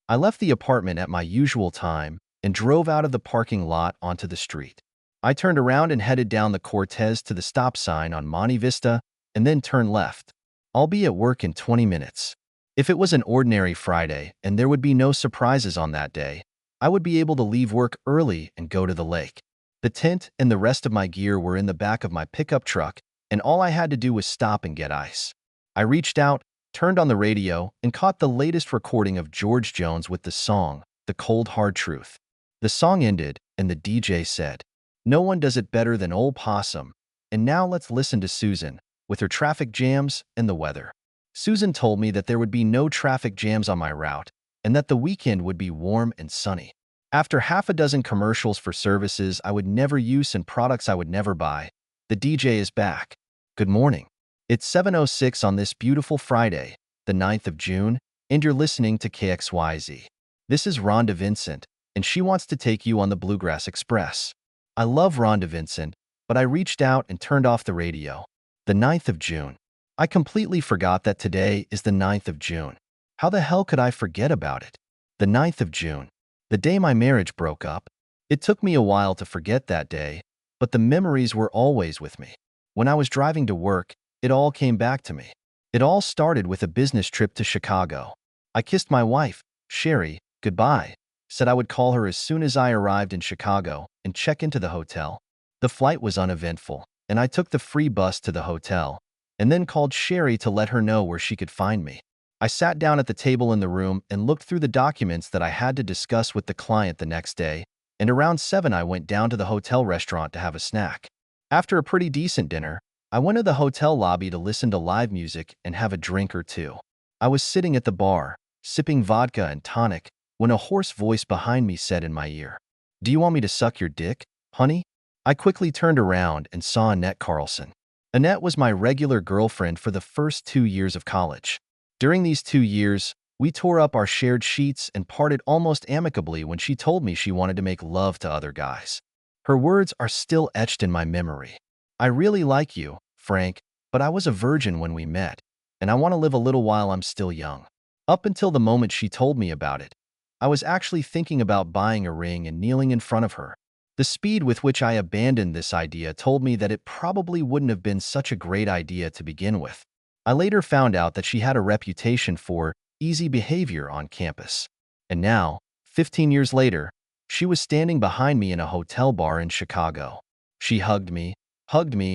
I left the apartment at my usual time and drove out of the parking lot onto the street. I turned around and headed down the Cortez to the stop sign on Monte Vista and then turned left. I'll be at work in 20 minutes. If it was an ordinary Friday and there would be no surprises on that day, I would be able to leave work early and go to the lake. The tent and the rest of my gear were in the back of my pickup truck, and all I had to do was stop and get ice. I reached out, turned on the radio, and caught the latest recording of George Jones with the song, The Cold Hard Truth. The song ended, and the DJ said, "No one does it better than Old Possum. And now let's listen to Susan, with her traffic jams and the weather." Susan told me that there would be no traffic jams on my route, and that the weekend would be warm and sunny. After half a dozen commercials for services I would never use and products I would never buy, the DJ is back. Good morning. It's 7:06 on this beautiful Friday, the 9th of June, and you're listening to KXYZ. This is Rhonda Vincent, and she wants to take you on the Bluegrass Express. I love Rhonda Vincent, but I reached out and turned off the radio. The 9th of June. I completely forgot that today is the 9th of June. How the hell could I forget about it? The 9th of June. The day my marriage broke up. It took me a while to forget that day, but the memories were always with me. When I was driving to work, it all came back to me. It all started with a business trip to Chicago. I kissed my wife, Sherry, goodbye, said I would call her as soon as I arrived in Chicago, and check into the hotel. The flight was uneventful, and I took the free bus to the hotel, and then called Sherry to let her know where she could find me. I sat down at the table in the room and looked through the documents that I had to discuss with the client the next day, and around 7 I went down to the hotel restaurant to have a snack. After a pretty decent dinner, I went to the hotel lobby to listen to live music and have a drink or two. I was sitting at the bar, sipping vodka and tonic, when a hoarse voice behind me said in my ear, "Do you want me to suck your dick, honey?" I quickly turned around and saw Annette Carlson. Annette was my regular girlfriend for the first 2 years of college. During these 2 years, we tore up our shared sheets and parted almost amicably when she told me she wanted to make love to other guys. Her words are still etched in my memory. "I really like you, Frank, but I was a virgin when we met, and I want to live a little while I'm still young." Up until the moment she told me about it, I was actually thinking about buying a ring and kneeling in front of her. The speed with which I abandoned this idea told me that it probably wouldn't have been such a great idea to begin with. I later found out that she had a reputation for easy behavior on campus. And now, 15 years later, she was standing behind me in a hotel bar in Chicago. She hugged me,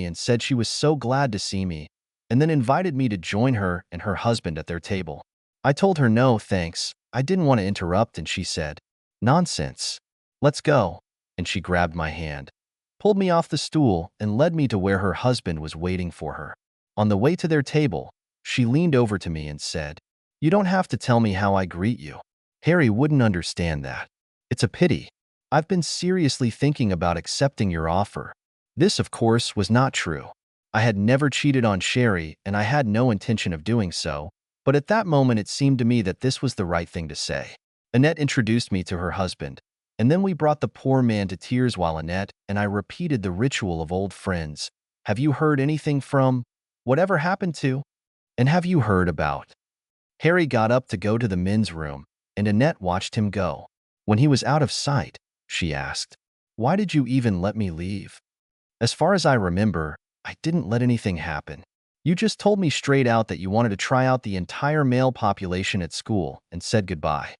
and said she was so glad to see me, and then invited me to join her and her husband at their table. I told her no, thanks. I didn't want to interrupt, and she said, "Nonsense. Let's go." And she grabbed my hand, pulled me off the stool, and led me to where her husband was waiting for her. On the way to their table, she leaned over to me and said, "You don't have to tell me how I greet you. Harry wouldn't understand that. It's a pity. I've been seriously thinking about accepting your offer." This, of course, was not true. I had never cheated on Sherry, and I had no intention of doing so, but at that moment it seemed to me that this was the right thing to say. Annette introduced me to her husband, and then we brought the poor man to tears while Annette and I repeated the ritual of old friends. "Have you heard anything from whatever happened to? And have you heard about?" Harry got up to go to the men's room, and Annette watched him go. When he was out of sight, she asked, "Why did you even let me leave?" "As far as I remember, I didn't let anything happen. You just told me straight out that you wanted to try out the entire male population at school and said goodbye.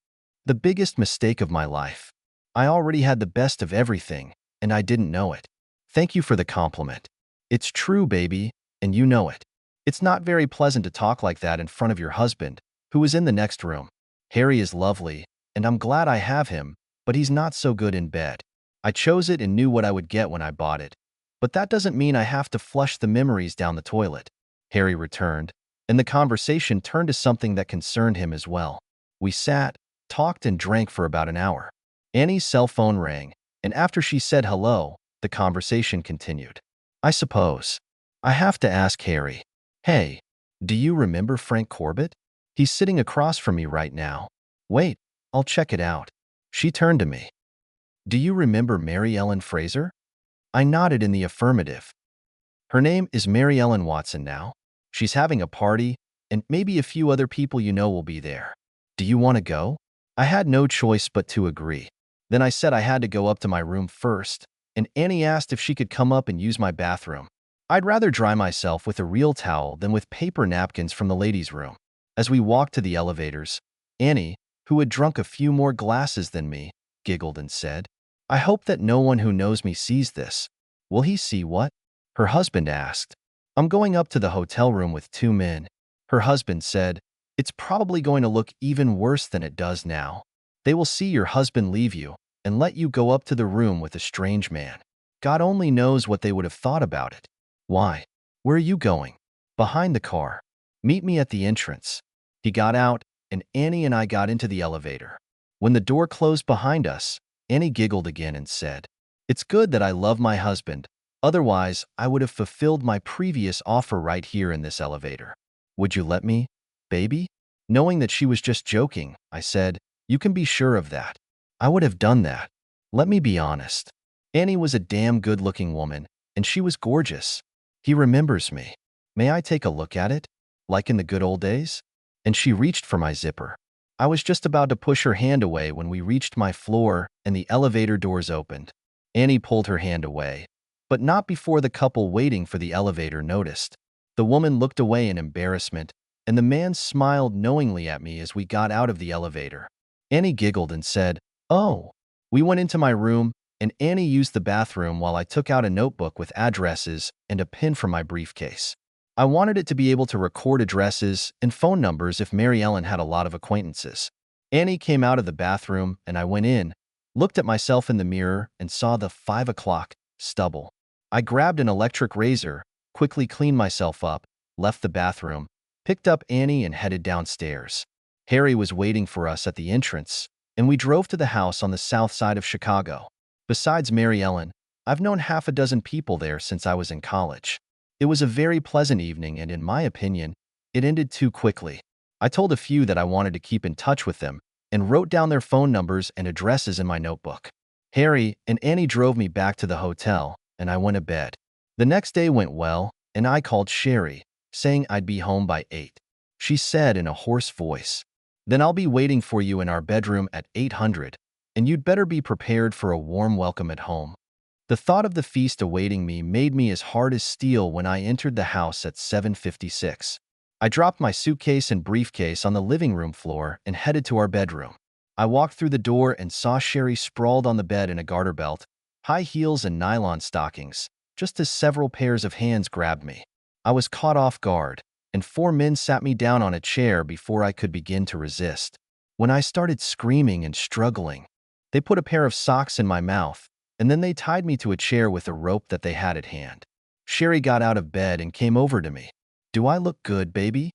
The biggest mistake of my life. I already had the best of everything, and I didn't know it. Thank you for the compliment. It's true, baby, and you know it." It's not very pleasant to talk like that in front of your husband, who is in the next room. Harry is lovely, and I'm glad I have him, but he's not so good in bed. I chose it and knew what I would get when I bought it. But that doesn't mean I have to flush the memories down the toilet. Harry returned, and the conversation turned to something that concerned him as well. We sat, talked, and drank for about an hour. Annie's cell phone rang, and after she said hello, the conversation continued. "I suppose I have to ask Harry. Hey, do you remember Frank Corbett? He's sitting across from me right now. Wait, I'll check it out." She turned to me. "Do you remember Mary Ellen Fraser?" I nodded in the affirmative. "Her name is Mary Ellen Watson now. She's having a party, and maybe a few other people you know will be there. Do you want to go?" I had no choice but to agree. Then I said I had to go up to my room first, and Annie asked if she could come up and use my bathroom. I'd rather dry myself with a real towel than with paper napkins from the ladies' room. As we walked to the elevators, Annie, who had drunk a few more glasses than me, giggled and said, "I hope that no one who knows me sees this." "Will he see what?" her husband asked. "I'm going up to the hotel room with two men." Her husband said, "It's probably going to look even worse than it does now. They will see your husband leave you and let you go up to the room with a strange man. God only knows what they would have thought about it." "Why? Where are you going?" "Behind the car. Meet me at the entrance." He got out, and Annie and I got into the elevator. When the door closed behind us, Annie giggled again and said, "It's good that I love my husband. Otherwise, I would have fulfilled my previous offer right here in this elevator." "Would you let me, baby?" Knowing that she was just joking, I said, "You can be sure of that. I would have done that. Let me be honest." Annie was a damn good-looking woman, and she was gorgeous. "He remembers me. May I take a look at it? Like in the good old days?" And she reached for my zipper. I was just about to push her hand away when we reached my floor and the elevator doors opened. Annie pulled her hand away, but not before the couple waiting for the elevator noticed. The woman looked away in embarrassment, and the man smiled knowingly at me as we got out of the elevator. Annie giggled and said, "Oh." We went into my room, and Annie used the bathroom while I took out a notebook with addresses and a pin from my briefcase. I wanted it to be able to record addresses and phone numbers if Mary Ellen had a lot of acquaintances. Annie came out of the bathroom, and I went in, looked at myself in the mirror, and saw the 5 o'clock stubble. I grabbed an electric razor, quickly cleaned myself up, left the bathroom, picked up Annie, and headed downstairs. Harry was waiting for us at the entrance, and we drove to the house on the south side of Chicago. Besides Mary Ellen, I've known half a dozen people there since I was in college. It was a very pleasant evening, and in my opinion, it ended too quickly. I told a few that I wanted to keep in touch with them and wrote down their phone numbers and addresses in my notebook. Harry and Annie drove me back to the hotel, and I went to bed. The next day went well, and I called Sherry, saying I'd be home by 8. She said in a hoarse voice, "Then I'll be waiting for you in our bedroom at 800, and you'd better be prepared for a warm welcome at home." The thought of the feast awaiting me made me as hard as steel when I entered the house at 7:56. I dropped my suitcase and briefcase on the living room floor and headed to our bedroom. I walked through the door and saw Sherry sprawled on the bed in a garter belt, high heels, and nylon stockings, just as several pairs of hands grabbed me. I was caught off guard, and 4 men sat me down on a chair before I could begin to resist. When I started screaming and struggling, they put a pair of socks in my mouth, and then they tied me to a chair with a rope that they had at hand. Sherry got out of bed and came over to me. "Do I look good, baby?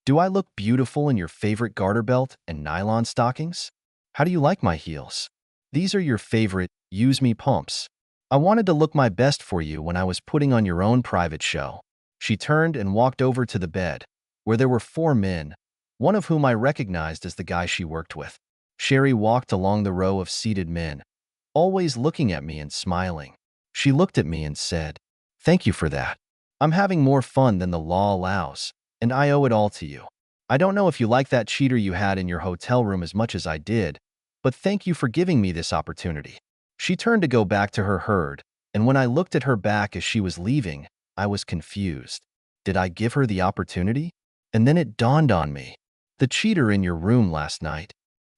Do I look beautiful in your favorite garter belt and nylon stockings? How do you like my heels? These are your favorite use-me pumps. I wanted to look my best for you when I was putting on your own private show." She turned and walked over to the bed, where there were 4 men, one of whom I recognized as the guy she worked with. Sherry walked along the row of seated men, always looking at me and smiling. She looked at me and said, "Thank you for that. I'm having more fun than the law allows, and I owe it all to you. I don't know if you like that cheater you had in your hotel room as much as I did, but thank you for giving me this opportunity." She turned to go back to her herd, and when I looked at her back as she was leaving, I was confused. Did I give her the opportunity? And then it dawned on me. The cheater in your room last night.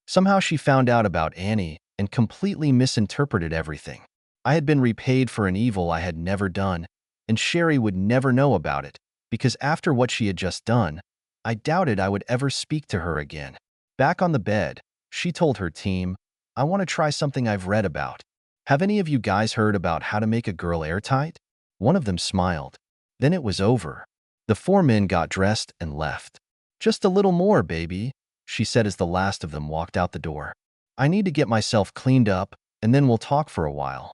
Somehow she found out about Annie and completely misinterpreted everything. I had been repaid for an evil I had never done, and Sherry would never know about it, because after what she had just done, I doubted I would ever speak to her again. Back on the bed, she told her team, "I want to try something I've read about. Have any of you guys heard about how to make a girl airtight?" One of them smiled. Then it was over. The 4 men got dressed and left. "Just a little more, baby," she said as the last of them walked out the door. "I need to get myself cleaned up, and then we'll talk for a while."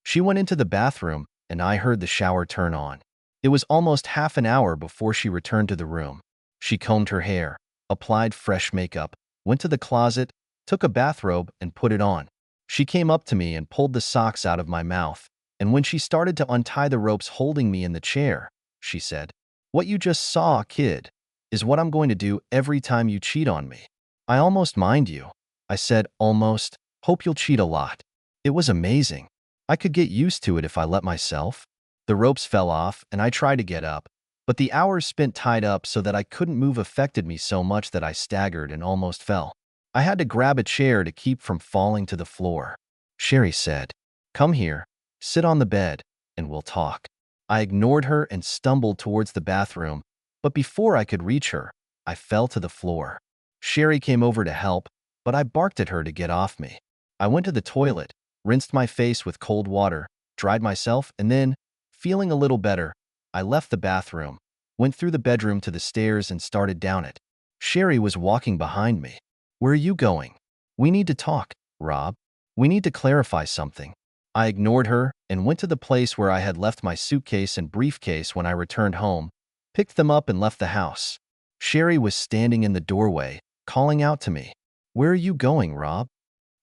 She went into the bathroom, and I heard the shower turn on. It was almost half an hour before she returned to the room. She combed her hair, applied fresh makeup, went to the closet, took a bathrobe, and put it on. She came up to me and pulled the socks out of my mouth, and when she started to untie the ropes holding me in the chair, she said, "What you just saw, kid, is what I'm going to do every time you cheat on me. I almost mind you." I said, almost. Hope you'll cheat a lot. It was amazing. I could get used to it if I let myself. The ropes fell off, and I tried to get up, but the hours spent tied up so that I couldn't move affected me so much that I staggered and almost fell. I had to grab a chair to keep from falling to the floor. Sherry said, "Come here, sit on the bed, and we'll talk." I ignored her and stumbled towards the bathroom, but before I could reach her, I fell to the floor. Sherry came over to help, but I barked at her to get off me. I went to the toilet, rinsed my face with cold water, dried myself, and then, feeling a little better, I left the bathroom, went through the bedroom to the stairs and started down it. Sherry was walking behind me. "Where are you going?" "We need to talk, Rob. We need to clarify something." I ignored her and went to the place where I had left my suitcase and briefcase when I returned home, picked them up and left the house. Sherry was standing in the doorway, calling out to me. "Where are you going, Rob?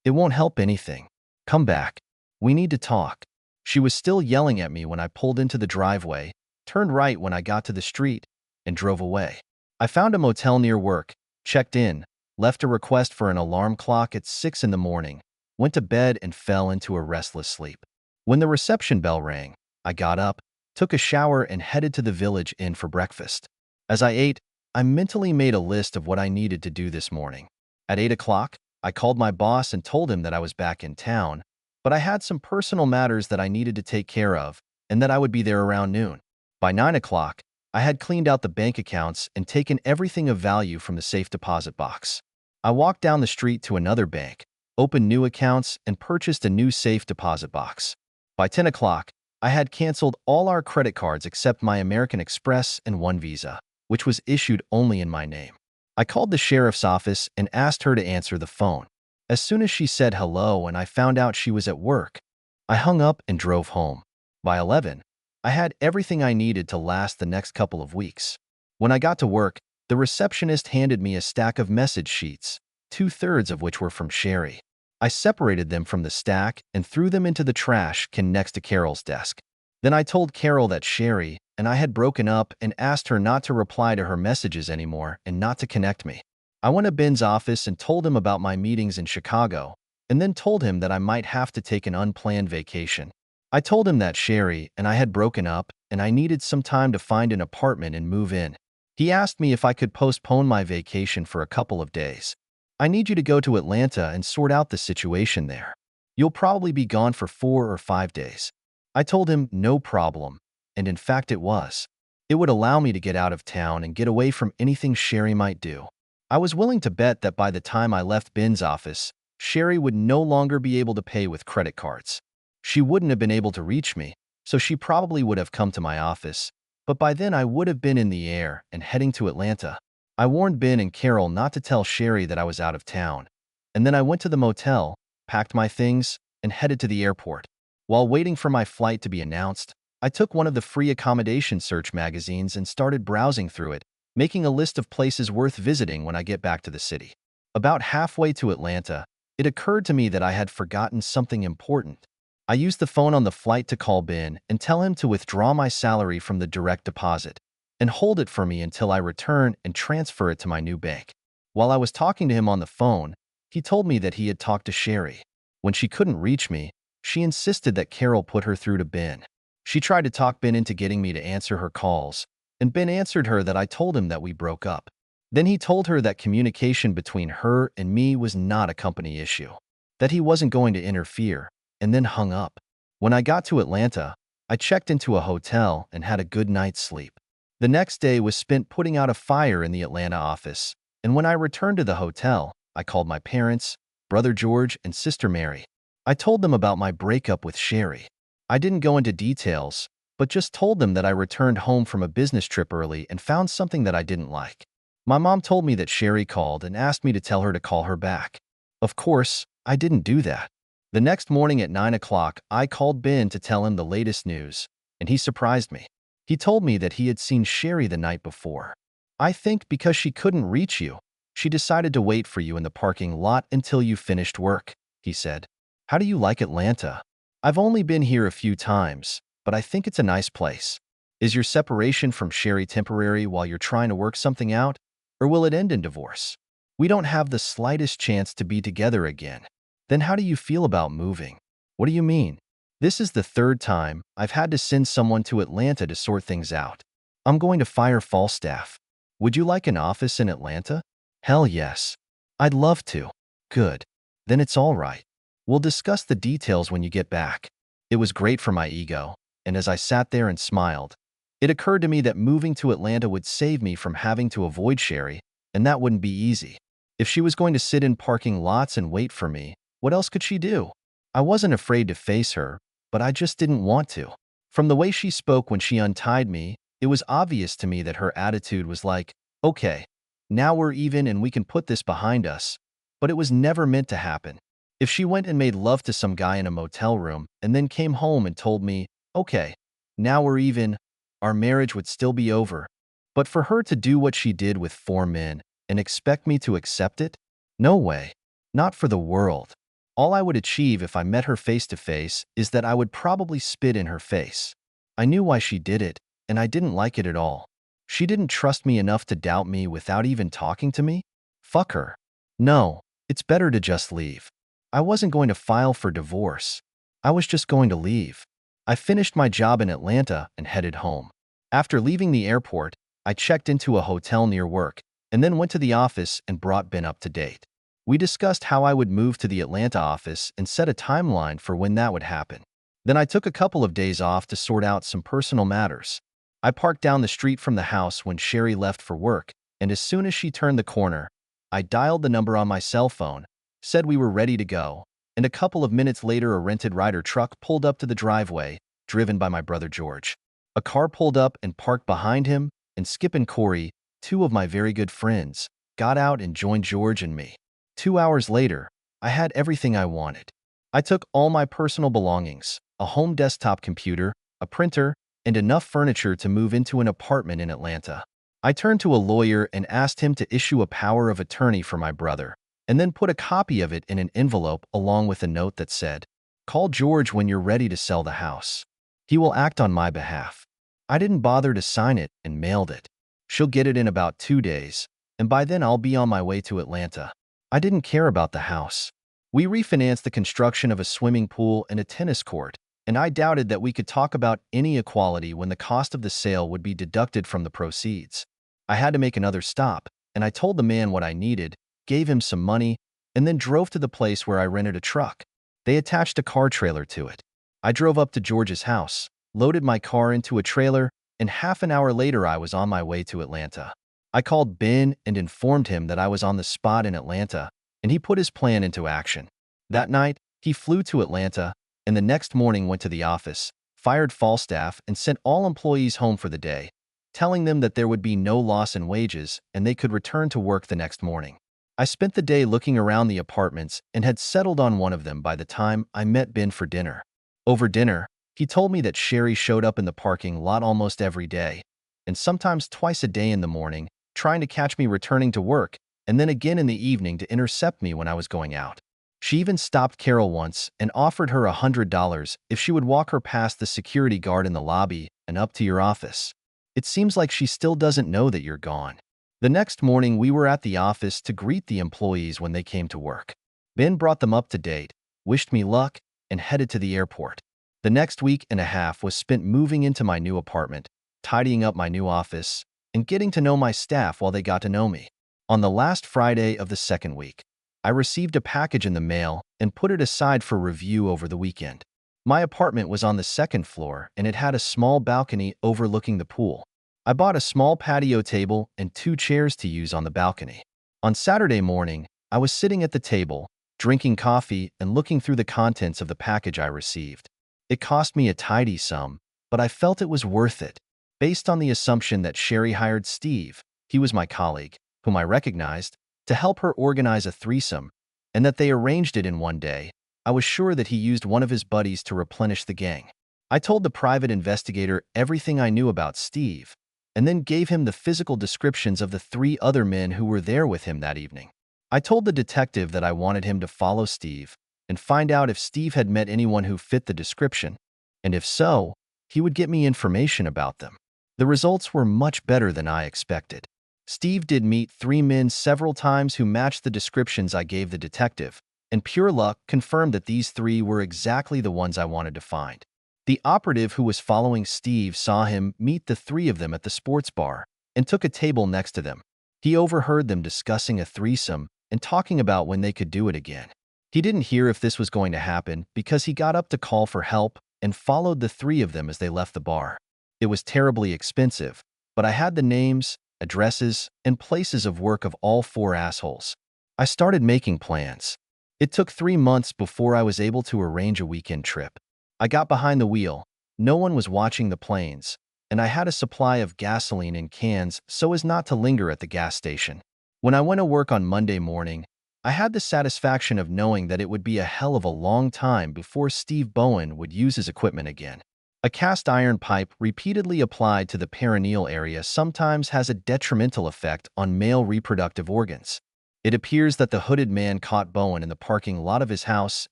It won't help anything. Come back. We need to talk." She was still yelling at me when I pulled into the driveway, turned right when I got to the street, and drove away. I found a motel near work, checked in, left a request for an alarm clock at 6 in the morning, went to bed and fell into a restless sleep. When the reception bell rang, I got up, took a shower and headed to the village inn for breakfast. As I ate, I mentally made a list of what I needed to do this morning. At 8 o'clock, I called my boss and told him that I was back in town, but I had some personal matters that I needed to take care of and that I would be there around noon. By 9 o'clock, I had cleaned out the bank accounts and taken everything of value from the safe deposit box. I walked down the street to another bank, opened new accounts, and purchased a new safe deposit box. By 10 o'clock, I had canceled all our credit cards except my American Express and One Visa, which was issued only in my name. I called the sheriff's office and asked her to answer the phone. As soon as she said hello and I found out she was at work, I hung up and drove home. By 11, I had everything I needed to last the next couple of weeks. When I got to work, the receptionist handed me a stack of message sheets, 2/3 of which were from Sherry. I separated them from the stack and threw them into the trash can next to Carol's desk. Then I told Carol that Sherry and I had broken up and asked her not to reply to her messages anymore and not to connect me. I went to Ben's office and told him about my meetings in Chicago, and then told him that I might have to take an unplanned vacation. I told him that Sherry and I had broken up and I needed some time to find an apartment and move in. He asked me if I could postpone my vacation for a couple of days. "I need you to go to Atlanta and sort out the situation there. You'll probably be gone for 4 or 5 days." I told him no problem, and in fact it was. It would allow me to get out of town and get away from anything Sherry might do. I was willing to bet that by the time I left Ben's office, Sherry would no longer be able to pay with credit cards. She wouldn't have been able to reach me, so she probably would have come to my office, but by then I would have been in the air and heading to Atlanta. I warned Ben and Carol not to tell Sherry that I was out of town, and then I went to the motel, packed my things, and headed to the airport. While waiting for my flight to be announced, I took one of the free accommodation search magazines and started browsing through it, making a list of places worth visiting when I get back to the city. About halfway to Atlanta, it occurred to me that I had forgotten something important. I used the phone on the flight to call Ben and tell him to withdraw my salary from the direct deposit and hold it for me until I return and transfer it to my new bank. While I was talking to him on the phone, he told me that he had talked to Sherry. When she couldn't reach me, she insisted that Carol put her through to Ben. She tried to talk Ben into getting me to answer her calls, and Ben answered her that I told him that we broke up. Then he told her that communication between her and me was not a company issue, that he wasn't going to interfere, and then hung up. When I got to Atlanta, I checked into a hotel and had a good night's sleep. The next day was spent putting out a fire in the Atlanta office, and when I returned to the hotel, I called my parents, brother George, and sister Mary. I told them about my breakup with Sherry. I didn't go into details, but just told them that I returned home from a business trip early and found something that I didn't like. My mom told me that Sherry called and asked me to tell her to call her back. Of course, I didn't do that. The next morning at 9 o'clock, I called Ben to tell him the latest news, and he surprised me. He told me that he had seen Sherry the night before. "I think because she couldn't reach you, she decided to wait for you in the parking lot until you finished work," he said. "How do you like Atlanta? I've only been here a few times, but I think it's a nice place. Is your separation from Sherry temporary while you're trying to work something out, or will it end in divorce?" We don't have the slightest chance to be together again. Then how do you feel about moving? What do you mean? This is the third time I've had to send someone to Atlanta to sort things out. I'm going to fire Falstaff. Would you like an office in Atlanta? Hell yes. I'd love to. Good. Then it's all right. We'll discuss the details when you get back. It was great for my ego, and as I sat there and smiled, it occurred to me that moving to Atlanta would save me from having to avoid Sherry, and that wouldn't be easy. If she was going to sit in parking lots and wait for me, what else could she do? I wasn't afraid to face her, but I just didn't want to. From the way she spoke when she untied me, it was obvious to me that her attitude was like, okay, now we're even and we can put this behind us. But it was never meant to happen. If she went and made love to some guy in a motel room and then came home and told me, okay, now we're even, our marriage would still be over. But for her to do what she did with 4 men and expect me to accept it? No way. Not for the world. All I would achieve if I met her face to face is that I would probably spit in her face. I knew why she did it, and I didn't like it at all. She didn't trust me enough to doubt me without even talking to me? Fuck her. No, it's better to just leave. I wasn't going to file for divorce. I was just going to leave. I finished my job in Atlanta and headed home. After leaving the airport, I checked into a hotel near work and then went to the office and brought Ben up to date. We discussed how I would move to the Atlanta office and set a timeline for when that would happen. Then I took a couple of days off to sort out some personal matters. I parked down the street from the house when Sherry left for work, and as soon as she turned the corner, I dialed the number on my cell phone, said we were ready to go, and a couple of minutes later a rented Ryder truck pulled up to the driveway, driven by my brother George. A car pulled up and parked behind him, and Skip and Corey, 2 of my very good friends, got out and joined George and me. 2 hours later, I had everything I wanted. I took all my personal belongings, a home desktop computer, a printer, and enough furniture to move into an apartment in Atlanta. I turned to a lawyer and asked him to issue a power of attorney for my brother, and then put a copy of it in an envelope along with a note that said, "Call George when you're ready to sell the house. He will act on my behalf." I didn't bother to sign it and mailed it. She'll get it in about 2 days, and by then I'll be on my way to Atlanta. I didn't care about the house. We refinanced the construction of a swimming pool and a tennis court, and I doubted that we could talk about any equality when the cost of the sale would be deducted from the proceeds. I had to make another stop, and I told the man what I needed, gave him some money, and then drove to the place where I rented a truck. They attached a car trailer to it. I drove up to George's house, loaded my car into a trailer, and half an hour later I was on my way to Atlanta. I called Ben and informed him that I was on the spot in Atlanta, and he put his plan into action. That night, he flew to Atlanta, and the next morning went to the office, fired Falstaff, and sent all employees home for the day, telling them that there would be no loss in wages and they could return to work the next morning. I spent the day looking around the apartments and had settled on one of them by the time I met Ben for dinner. Over dinner, he told me that Sherry showed up in the parking lot almost every day, and sometimes twice a day in the morning, trying to catch me returning to work, and then again in the evening to intercept me when I was going out. She even stopped Carol once and offered her $100 if she would walk her past the security guard in the lobby and up to your office. It seems like she still doesn't know that you're gone. The next morning, we were at the office to greet the employees when they came to work. Ben brought them up to date, wished me luck, and headed to the airport. The next week and a half was spent moving into my new apartment, tidying up my new office, and getting to know my staff while they got to know me. On the last Friday of the second week, I received a package in the mail and put it aside for review over the weekend. My apartment was on the second floor and it had a small balcony overlooking the pool. I bought a small patio table and 2 chairs to use on the balcony. On Saturday morning, I was sitting at the table, drinking coffee and looking through the contents of the package I received. It cost me a tidy sum, but I felt it was worth it. Based on the assumption that Sherry hired Steve, he was my colleague, whom I recognized, to help her organize a threesome, and that they arranged it in one day, I was sure that he used one of his buddies to replenish the gang. I told the private investigator everything I knew about Steve, and then gave him the physical descriptions of the 3 other men who were there with him that evening. I told the detective that I wanted him to follow Steve and find out if Steve had met anyone who fit the description, and if so, he would get me information about them. The results were much better than I expected. Steve did meet 3 men several times who matched the descriptions I gave the detective, and pure luck confirmed that these 3 were exactly the ones I wanted to find. The operative who was following Steve saw him meet the 3 of them at the sports bar and took a table next to them. He overheard them discussing a threesome and talking about when they could do it again. He didn't hear if this was going to happen because he got up to call for help and followed the 3 of them as they left the bar. It was terribly expensive, but I had the names, addresses, and places of work of all 4 assholes. I started making plans. It took 3 months before I was able to arrange a weekend trip. I got behind the wheel. No one was watching the planes, and I had a supply of gasoline in cans so as not to linger at the gas station. When I went to work on Monday morning, I had the satisfaction of knowing that it would be a hell of a long time before Steve Bowen would use his equipment again. A cast iron pipe repeatedly applied to the perineal area sometimes has a detrimental effect on male reproductive organs. It appears that the hooded man caught Bowen in the parking lot of his house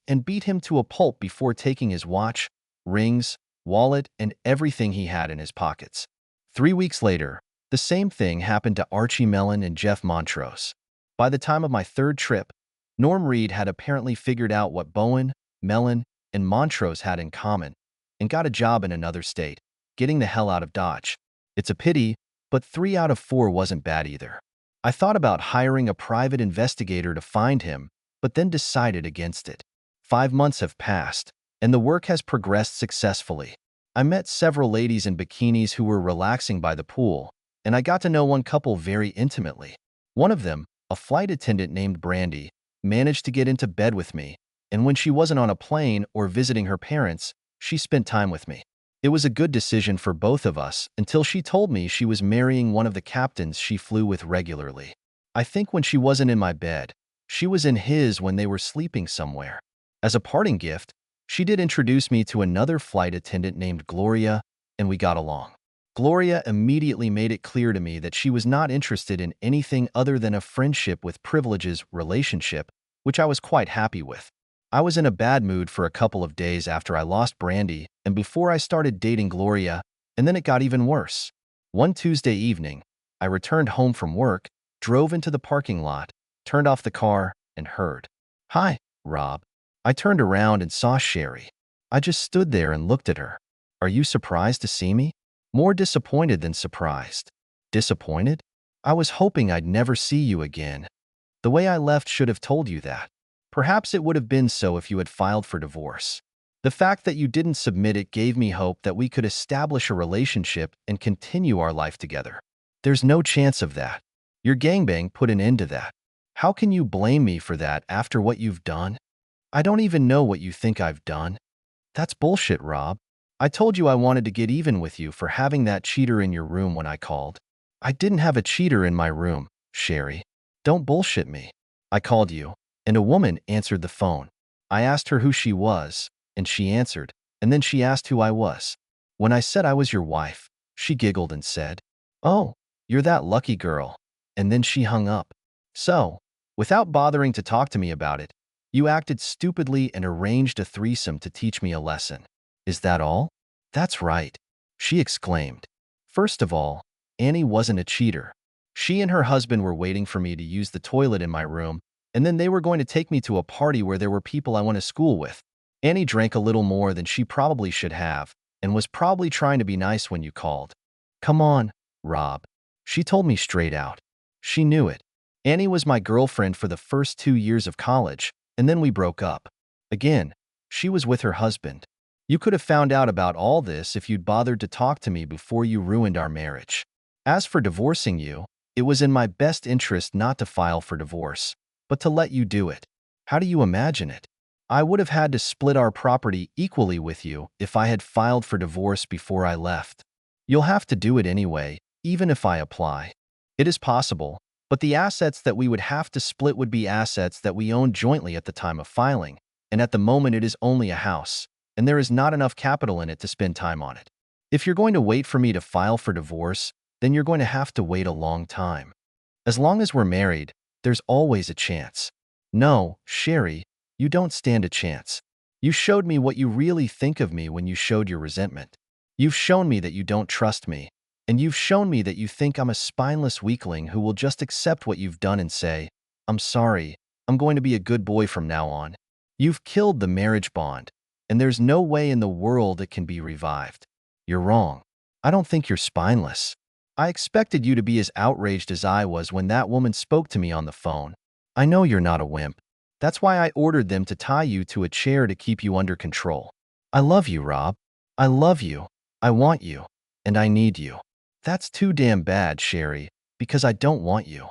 and beat him to a pulp before taking his watch, rings, wallet, and everything he had in his pockets. 3 weeks later, the same thing happened to Archie Mellon and Jeff Montrose. By the time of my 3rd trip, Norm Reed had apparently figured out what Bowen, Mellon, and Montrose had in common and got a job in another state, getting the hell out of Dodge. It's a pity, but 3 out of 4 wasn't bad either. I thought about hiring a private investigator to find him, but then decided against it. 5 months have passed, and the work has progressed successfully. I met several ladies in bikinis who were relaxing by the pool, and I got to know one couple very intimately. One of them, a flight attendant named Brandy, managed to get into bed with me, and when she wasn't on a plane or visiting her parents, she spent time with me. It was a good decision for both of us until she told me she was marrying one of the captains she flew with regularly. I think when she wasn't in my bed, she was in his when they were sleeping somewhere. As a parting gift, she did introduce me to another flight attendant named Gloria, and we got along. Gloria immediately made it clear to me that she was not interested in anything other than a friendship with privileges relationship, which I was quite happy with. I was in a bad mood for a couple of days after I lost Brandy and before I started dating Gloria, and then it got even worse. One Tuesday evening, I returned home from work, drove into the parking lot, turned off the car, and heard, "Hi, Rob." I turned around and saw Sherry. I just stood there and looked at her. "Are you surprised to see me?" More disappointed than surprised. Disappointed? I was hoping I'd never see you again. The way I left should have told you that. Perhaps it would have been so if you had filed for divorce. The fact that you didn't submit it gave me hope that we could establish a relationship and continue our life together. There's no chance of that. Your gangbang put an end to that. How can you blame me for that after what you've done? I don't even know what you think I've done. That's bullshit, Rob. I told you I wanted to get even with you for having that cheater in your room when I called. I didn't have a cheater in my room, Sherry. Don't bullshit me. I called you, and a woman answered the phone. I asked her who she was, and she answered, and then she asked who I was. When I said I was your wife, she giggled and said, "Oh, you're that lucky girl." And then she hung up. So, without bothering to talk to me about it, you acted stupidly and arranged a threesome to teach me a lesson. Is that all? That's right, she exclaimed. First of all, Annie wasn't a cheater. She and her husband were waiting for me to use the toilet in my room, and then they were going to take me to a party where there were people I went to school with. Annie drank a little more than she probably should have, and was probably trying to be nice when you called. Come on, Rob. She told me straight out. She knew it. Annie was my girlfriend for the first 2 years of college, and then we broke up. Again, she was with her husband. You could have found out about all this if you'd bothered to talk to me before you ruined our marriage. As for divorcing you, it was in my best interest not to file for divorce, but to let you do it. How do you imagine it? I would have had to split our property equally with you if I had filed for divorce before I left. You'll have to do it anyway, even if I apply. It is possible, but the assets that we would have to split would be assets that we owned jointly at the time of filing, and at the moment it is only a house, and there is not enough capital in it to spend time on it. If you're going to wait for me to file for divorce, then you're going to have to wait a long time. As long as we're married, there's always a chance. No, Sherry, you don't stand a chance. You showed me what you really think of me when you showed your resentment. You've shown me that you don't trust me, And you've shown me that you think I'm a spineless weakling who will just accept what you've done and say, I'm sorry, I'm going to be a good boy from now on. You've killed the marriage bond, and there's no way in the world it can be revived. You're wrong. I don't think you're spineless. I expected you to be as outraged as I was when that woman spoke to me on the phone. I know you're not a wimp. That's why I ordered them to tie you to a chair to keep you under control. I love you, Rob. I love you. I want you. And I need you. That's too damn bad, Sherry, because I don't want you.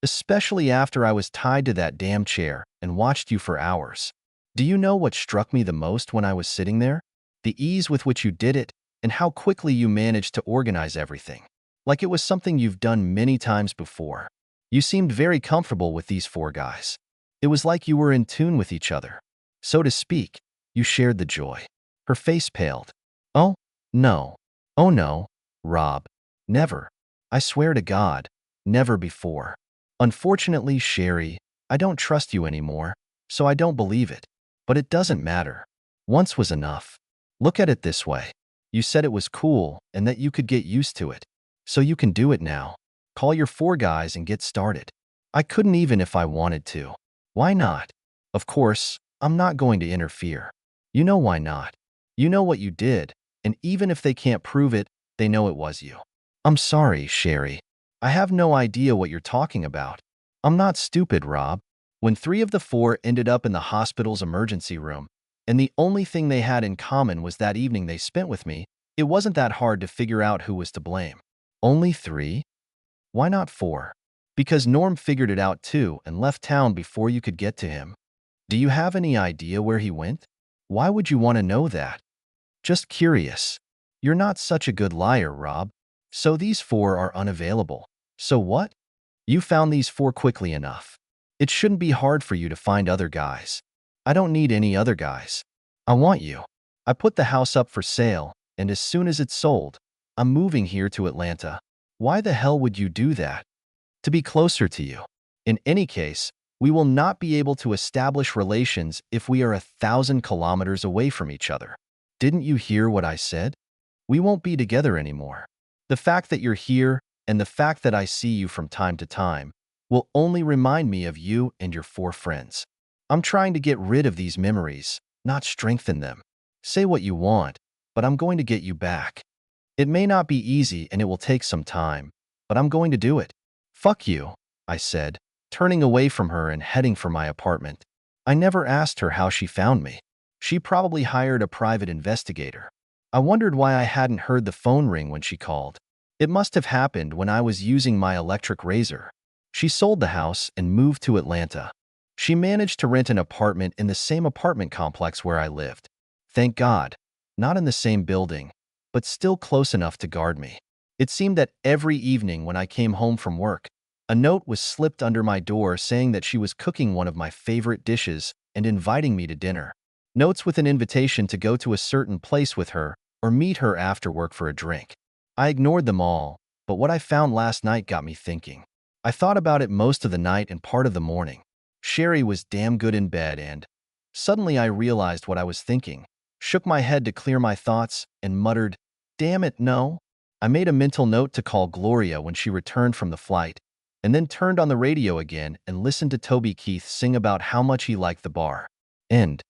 Especially after I was tied to that damn chair and watched you for hours. Do you know what struck me the most when I was sitting there? The ease with which you did it and how quickly you managed to organize everything. Like it was something you've done many times before. You seemed very comfortable with these four guys. It was like you were in tune with each other. So to speak, you shared the joy. Her face paled. Oh, no. Oh no, Rob. Never. I swear to God, never before. Unfortunately, Sherry, I don't trust you anymore, so I don't believe it. But it doesn't matter. Once was enough. Look at it this way. You said it was cool and that you could get used to it. So you can do it now. Call your four guys and get started. I couldn't even if I wanted to. Why not? Of course, I'm not going to interfere. You know why not. You know what you did, and even if they can't prove it, they know it was you. I'm sorry, Sherry. I have no idea what you're talking about. I'm not stupid, Rob. When three of the four ended up in the hospital's emergency room, and the only thing they had in common was that evening they spent with me, it wasn't that hard to figure out who was to blame. Only three? Why not four? Because Norm figured it out too and left town before you could get to him. Do you have any idea where he went? Why would you want to know that? Just curious. You're not such a good liar, Rob. So these four are unavailable. So what? You found these four quickly enough. It shouldn't be hard for you to find other guys. I don't need any other guys. I want you. I put the house up for sale, and as soon as it's sold, I'm moving here to Atlanta. Why the hell would you do that? To be closer to you. In any case, we will not be able to establish relations if we are 1,000 kilometers away from each other. Didn't you hear what I said? We won't be together anymore. The fact that you're here and the fact that I see you from time to time will only remind me of you and your four friends. I'm trying to get rid of these memories, not strengthen them. Say what you want, but I'm going to get you back. It may not be easy and it will take some time, but I'm going to do it. Fuck you, I said, turning away from her and heading for my apartment. I never asked her how she found me. She probably hired a private investigator. I wondered why I hadn't heard the phone ring when she called. It must have happened when I was using my electric razor. She sold the house and moved to Atlanta. She managed to rent an apartment in the same apartment complex where I lived. Thank God, not in the same building, but still close enough to guard me. It seemed that every evening when I came home from work, a note was slipped under my door saying that she was cooking one of my favorite dishes and inviting me to dinner. Notes with an invitation to go to a certain place with her or meet her after work for a drink. I ignored them all, but what I found last night got me thinking. I thought about it most of the night and part of the morning. Sherry was damn good in bed and suddenly I realized what I was thinking, shook my head to clear my thoughts, and muttered, damn it, no. I made a mental note to call Gloria when she returned from the flight, and then turned on the radio again and listened to Toby Keith sing about how much he liked the bar. End.